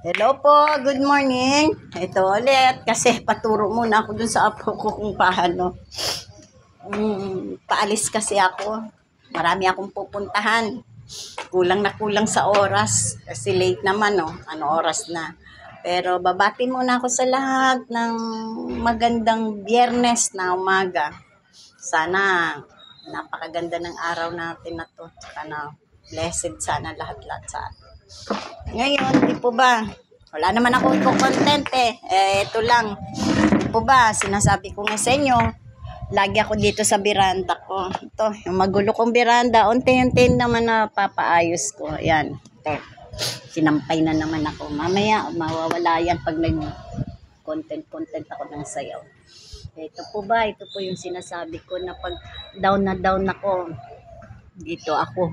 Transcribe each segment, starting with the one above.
Hello po, good morning. Ito ulit kasi paturo muna ako dun sa apo ko kung paano. Paalis kasi ako. Marami akong pupuntahan. Kulang na kulang sa oras kasi late naman Ano oras na. Pero babati muna ako sa lahat ng magandang Biyernes na umaga. Sana napakaganda ng araw natin na to. Sana blessed sana lahat-lahat sa atin. Ngayon, di po ba? Wala naman ako content ito lang. Di po ba? Sinasabi ko nga sa inyo, lagi ako dito sa biranda ko. Ito, yung magulo kong biranda, unti-unti naman na papaayos ko. Ayan. Ito. Sinampay na naman ako. Mamaya, mawawala yan pag nag-content ako ng sayaw. Ito po ba? Ito po yung sinasabi ko na pag down na down ako, dito ako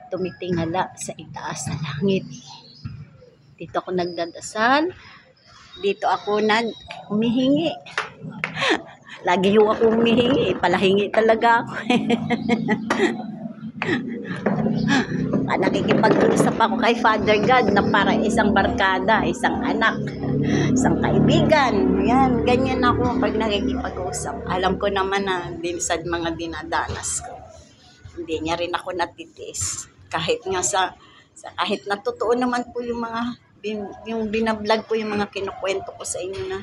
tumitingala sa itaas na langit. Dito ako nagdadasal. Dito ako humihingi. Lagi yung ako humihingi. Palahingi talaga ako. Nakikipag-usap ako kay Father God na para isang barkada, isang anak, isang kaibigan. Yan, ganyan ako pag nakikipag-usap. Alam ko naman na din sa mga dinadanas ko. Hindi niya rin ako natitiis. Kahit nga kahit na totoo naman po yung binablog ko, yung mga kinukwento ko sa inyo na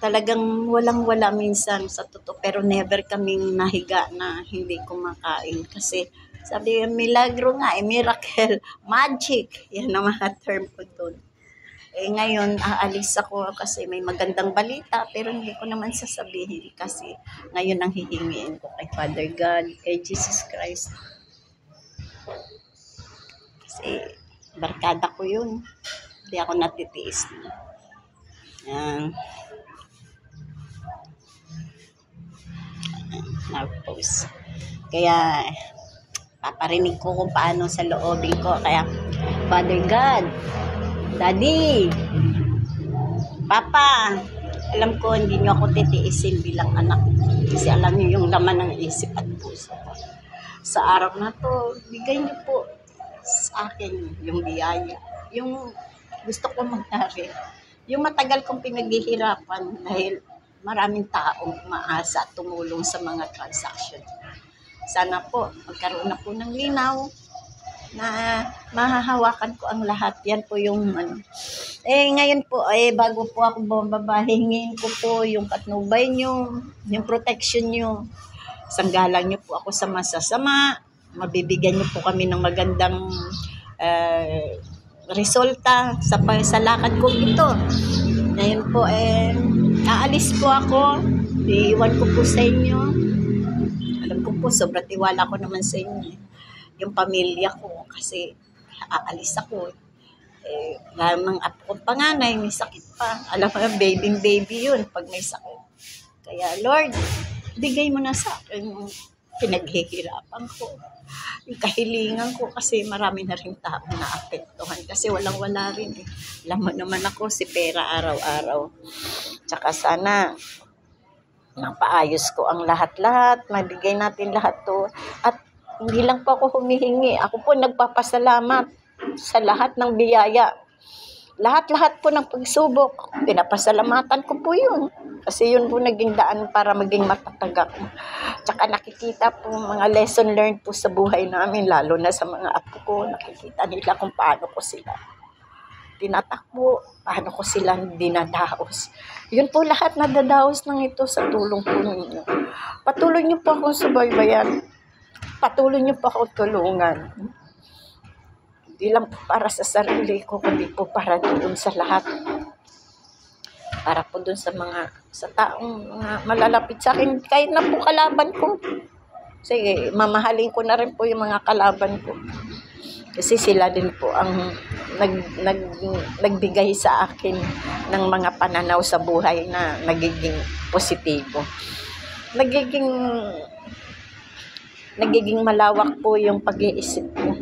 talagang walang-wala minsan sa totoo. Pero never kaming nahiga na hindi kumakain. Kasi sabi, milagro nga, miracle, magic. Yan ang mga term ko doon. Ngayon, aalis ako kasi may magandang balita, pero hindi ko naman sasabihin kasi ngayon ang hihingiin ko kay Father God, kay Jesus Christ. Kasi barkada ko yun. Hindi ako natitiis na. Nag-post. Kaya, paparinig ko kung paano sa loobin ko. Kaya, Father God, Daddy, Papa, alam ko hindi niyo ako titiisin bilang anak. Kasi alam niyo yung laman ng isip at puso. Sa araw na to, bigay niyo po sa akin yung biyaya. Yung gusto ko mangyari. Yung matagal kong pinaghihirapan dahil maraming taong umaasa at tumulong sa mga transaction. Sana po, magkaroon na po ng linaw na mahahawakan ko ang lahat. Yan po yung ngayon po, bago po ako bumaba, hingin ko po yung patnubay nyo, yung protection nyo. Sanggalang nyo po ako sa masasama. Mabibigyan nyo po kami ng magandang resulta sa lakad ko ito. Ngayon po, aalis po ako. Iiwan ko po sa inyo. Alam ko po, sobrang tiwala ko naman sa inyo. Yung pamilya ko, kasi aalis ako. Lamang apo kong panganay, may sakit pa. Alam mo, baby yun pag may sakit. Kaya, Lord, bigay mo na sa akin yung pinaghihirapan ko. Yung kahilingan ko kasi marami na rin tao na apektuhan kasi walang-wala rin Alam mo naman ako si pera araw-araw. Tsaka sana mapaayos ko ang lahat-lahat, mabigay natin lahat to. At hindi lang po ako humihingi. Ako po nagpapasalamat sa lahat ng biyaya. Lahat-lahat po ng pagsubok, pinapasalamatan ko po yun. Kasi yun po naging daan para maging matatag ako. Tsaka nakikita po mga lesson learned po sa buhay namin, lalo na sa mga apo ko. Nakikita nila kung paano ko sila tinatakbo, paano ko sila dinadaos. Yun po lahat nadadaos ng ito sa tulong po ninyo. Patuloy niyo po akong subaybayan. Patuloy niyo po akong tulungan. Hindi lang po para sa sarili ko, kundi po para doon sa lahat. Para po doon sa taong mga malalapit sa akin, kahit na po kalaban ko. Sige, mamahalin ko na rin po yung mga kalaban ko. Kasi sila din po ang nagbigay sa akin ng mga pananaw sa buhay na nagiging positibo. Nagiging malawak po yung pag-iisip ko.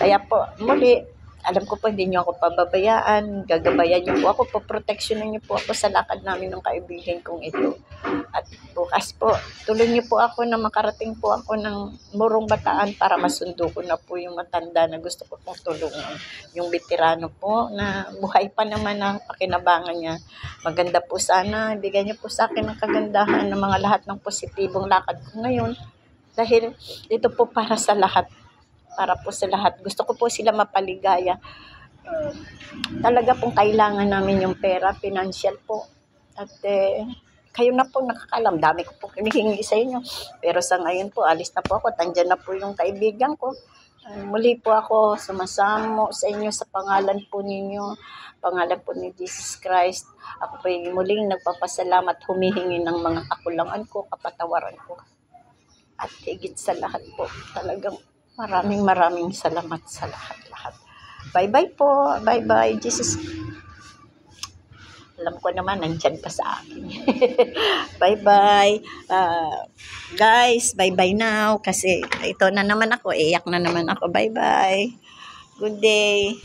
Kaya po, muli, Alam ko po hindi niyo ako pababayaan, gagabayan niyo po ako, poproteksyonan niyo po ako sa lakad namin ng kaibigan kong ito. At bukas po, tuloy niyo po ako na makarating po ako ng Morong Bataan para masundo ko na po yung matanda na gusto ko pong tulungan. Yung veterano po na buhay pa naman ang pakinabangan niya. Maganda po sana, bigyan niyo po sa akin ng kagandahan ng mga lahat ng positibong lakad ko ngayon. Dahil ito po para sa lahat. Para po sa lahat. Gusto ko po sila mapaligaya. Talaga pong kailangan namin yung pera, financial po. At kayo na po nakakalam. Dami ko po hinihingi sa inyo. Pero sa ngayon po, alis na po ako. Tandyan na po yung kaibigan ko. Muli po ako sumasamo sa inyo sa pangalan po ninyo. Pangalan po ni Jesus Christ. Ako po yung muling nagpapasalamat, humihingi ng mga kakulangan ko, kapatawaran ko. At higit sa lahat po, talagang maraming salamat sa lahat-lahat. Bye-bye po. Bye-bye. Jesus. Alam ko naman, nandyan ka sa akin. Bye-bye. Guys, bye-bye now. Kasi ito na naman ako. Iyak na naman ako. Bye-bye. Good day.